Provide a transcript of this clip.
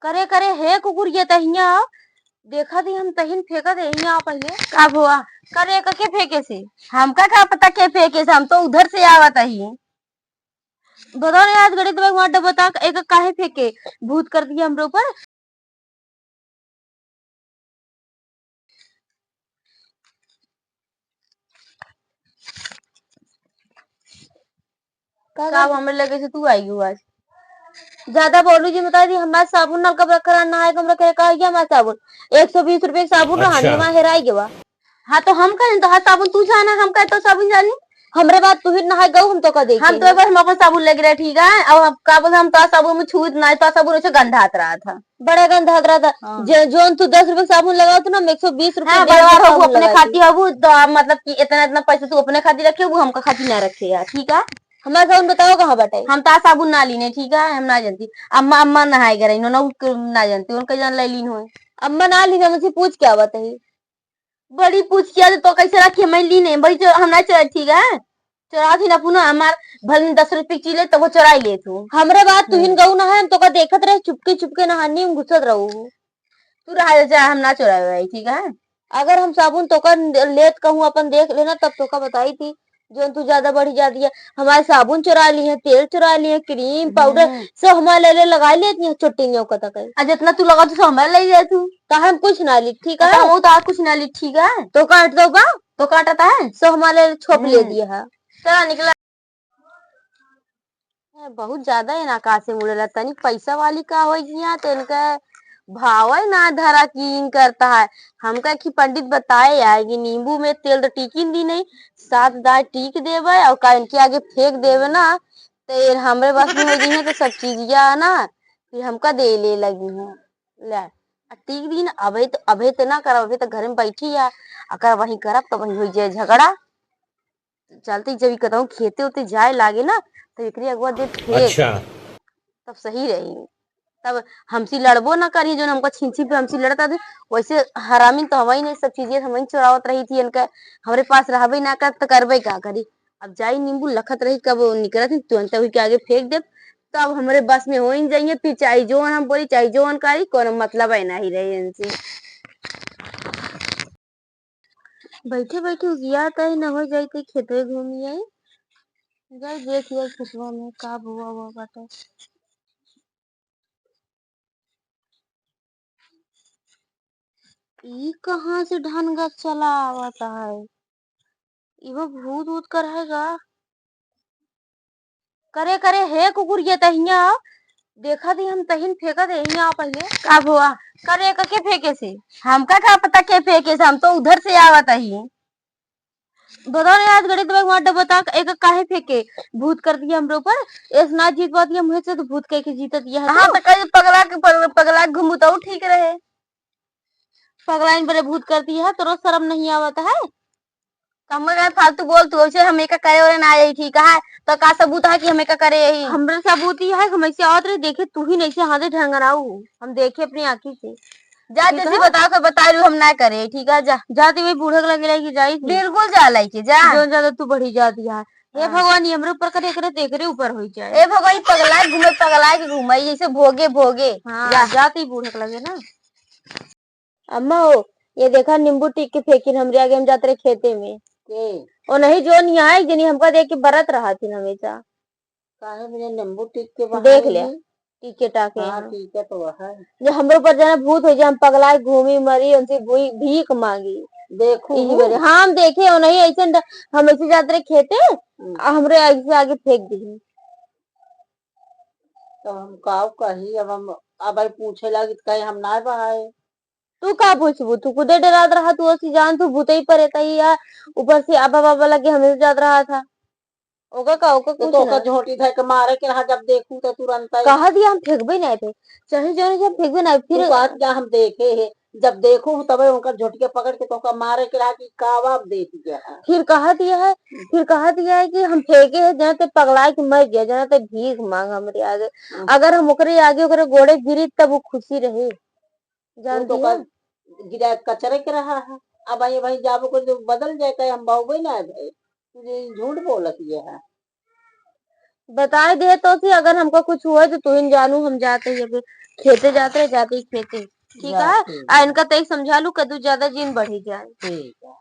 करे करे हे कुकुर ये तहिया देखा थी हम तहिन फेंका दे यहाँ पहले का हुआ करे के फेंके से हमका क्या पता के फेंके से हम तो उधर से आवत ही बताओ ना आज घड़ी तुम्हें वहां बता एक काहे फेंके भूत कर दिया हमरे ऊपर। का हमरे लगे से तू आई आज ज्यादा बोलू जी बता दी हमारा साबुन नल कब रखा नहाए कमरा करे कहा गया हमारा साबुन 120 रुपए साबुन रहा वहां हेराई गया। हाँ तो हम करें तो हाँ साबुन तू जाना हम कहे तो साबुन जानी हमरे बात तू ही नहाए गऊ हम तो का देखे हम तो एक बार हम अपन साबुन लग रहे ठीक है अब का बोल हम तो साबुन में छूत ना तो साबुन ऐसे गंधात रहा था बड़ा गंधात रहा था। जो तू 10 रुपए साबुन लगाओ तो ना 120 रुपए अपने खाती हो तो मतलब कि इतना इतना पैसा तू अपने खाती रखे वो हमका खाती ना रखे यार ठीक है। हमारा साबुन बताओ कहाँ बटे हम ता साबुन ना लीने ठीक है हम ना जानती अम्मा अम्मा नहाए गए ना जानती उनका जान लाई लीन हो अम्मा ना ली मुझसे पूछ क्या बताई बड़ी पूछ किया तो कैसे रखी मैं ली नहीं बड़ी हम ना चला ठीक है चोरा थी ना पुनः हमार भले 10 रुपए चीले तो वो चुराई ले तू हमरे बात तू हिन गऊ ना है हम तो का देखत रहे चुपके चुपके नहानी में घुसत रहू तू रहा जा हम ना चुराए ठीक है। अगर हम साबुन तो का लेत कहूँ अपन देख लेना तब तो का बताई थी जो तू ज्यादा बढ़ी जाती है हमारे साबुन चुरा ली है तेल चुरा ली है क्रीम पाउडर सब हमारे ले लगा लेती है चुट्टियों का तक जितना तू लगा तो हमारे ले जाए तू तो हम कुछ ना ली ठीक है वो तो कुछ ना ली ठीक है तो काट दोगा तो काटता है सो हमारे छोप ले दिया है चला निकला बहुत ज्यादा है ना का से मुड़े तनी पैसा वाली का हो गया तो इनका भाव है ना धरा कीन करता है हमका कि पंडित बताए यार कि नींबू में तेल तो टीकिन दी नहीं 7 दार टीक देवे और का इनके आगे फेंक देवे ना तो हमरे बस में हो गई है तो सब चीजिया है ना फिर हमका दे ले लगी है ले टीक दी ना अभे तो ना कर अभे तो घर में बैठी है अगर वही करब तो वही हो जाए झगड़ा चलते जब कहता खेते उते जाए लागे ना तो एकरी अगुआ दे फेंक अच्छा तब सही रही तब हमसे लड़बो ना करी जो हमको छिंची पे हमसे लड़ता थे वैसे हरामी तो हवाई नहीं सब चीजें हम चुरावत रही थी इनका हमारे पास रहबे ना कर तो करबे क्या करी अब जाई नींबू लखत रही कब निकलत थी तुरंत वही के आगे फेंक दे तो अब हमारे बस में हो ही जाइए फिर चाहे जो हम बोली चाहे जो करी कौन मतलब है ना ही रही इनसे बैठे बैठे उगिया तय न हो जाते खेते घूमी आई जाए देख लिया खेतवा में का हुआ हुआ बाटे ई कहाँ से ढनगा चला आवता है इहो भूत ऊत कर हैगा करे करे हे कुकुर ये तहिया देखा थी हम तहिन फेंका दे यहाँ पहले का हुआ करे के फेंके से हमका क्या पता के फेंके से हम तो उधर से आवत ही बताओ ना आज घड़ी तुम्हें वहां बता एक काहे फेंके भूत कर दिया हमरे ऊपर इस ना जीत पाती है मुझे से तो भूत कह के जीत दिया है हाँ तो कहीं पगला घूमू तो ठीक रहे पगला इन बड़े भूत कर दिया है तो रोज शर्म नहीं आवता है कम फालतू बोल तू ऐसे हमें का करे और ना आई ठीक है तो का सबूत है कि हमें का करे यही हमरे सबूत ही है हम ऐसे और देखे तू ही नहीं से हाथे ढंगराऊ हम देखे अपनी आंखी से जा जैसे बताओ के बता रही हम ना करे ठीक है जा जाती हुई बूढ़े लगे लाइक जाई बिल्कुल जा लाइक जा जो ज्यादा तू बढ़ी जाती है हे भगवान हमरे ऊपर करे करे तेरे ऊपर हो जाए ए भगवान पगला के घूमे जैसे भोगे भोगे हाँ जाती बूढ़े लगे ना अम्मा हो ये देखा नींबू टिक के फेंकी हमरे आगे हम जाते रहे खेते में और नहीं जो नहीं आए जनी हमका देख के बरत रहा थी हमेशा काहे मुझे नींबू टिक के देख ले टीके टाके हाँ ठीक है तो है जो हमरे ऊपर जाना भूत हो जाए हम पगलाए घूमी मरी उनसे भीख मांगी देखो हाँ हम देखे और नहीं ऐसे हम ऐसे जाते रहे खेते हमरे ऐसे आगे फेंक दी तो हम काव कही अब पूछे लगी कहीं हम ना बहाए तू का पूछबू तू खुदे डरात रहा तू ऐसी जान तू भूत ही पर रहता ही यार ऊपर से आबा बाबा लगे हमें जात रहा था ओका का ओका कुछ तो झोटी था के मारे के रहा जब देखूं तो तुरंत कहा दिया हम फेंकबे नहीं थे चाहे जो नहीं जब फेंकबे नहीं फिर बात क्या हम देखे है जब देखूं तब उनका झोटिया पकड़ के तो का मारे के रहा कि कावाब देख गया फिर कहा दिया है कि हम फेंके है जहाँ ते पगला के मर गया जहाँ ते भीख मांग हमारे आगे अगर हम ओकरे आगे ओकरे गोड़े गिरी तब वो खुशी रहे जानती है गिरा कचरे के रहा है अब भाई जाबो को जो बदल जाता है हम बाबू ना भाई तुझे झूठ बोलत ये है बता दे तो सी अगर हमको कुछ हुआ तो तू ही जानू हम जाते ही अभी खेते जाते ही खेते ठीक है। इनका तई समझा लू कदू ज्यादा जीन बढ़ी जाए। ठीक है।